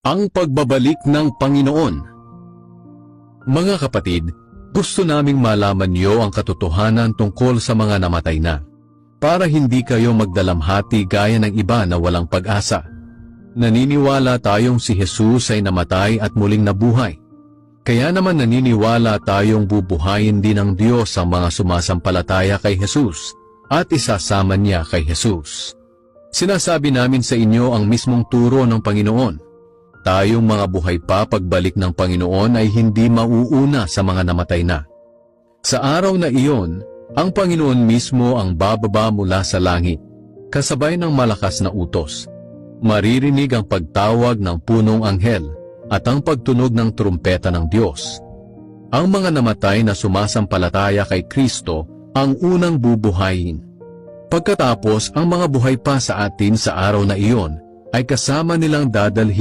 Ang pagbabalik ng Panginoon. Mga kapatid, gusto naming malaman niyo ang katotohanan tungkol sa mga namatay na, para hindi kayo magdalamhati gaya ng iba na walang pag-asa. Naniniwala tayong si Jesus ay namatay at muling nabuhay. Kaya naman naniniwala tayong bubuhayin din ng Diyos ang mga sumasampalataya kay Jesus at isasama niya kay Jesus. Sinasabi namin sa inyo ang mismong turo ng Panginoon. Tayong mga buhay pa pagbalik ng Panginoon ay hindi mauuna sa mga namatay na. Sa araw na iyon, ang Panginoon mismo ang bababa mula sa langit, kasabay ng malakas na utos. Maririnig ang pagtawag ng punong anghel at ang pagtunog ng trumpeta ng Diyos. Ang mga namatay na sumasampalataya kay Kristo ang unang bubuhayin. Pagkatapos, ang mga buhay pa sa atin sa araw na iyon ay kasama nilang dadalhin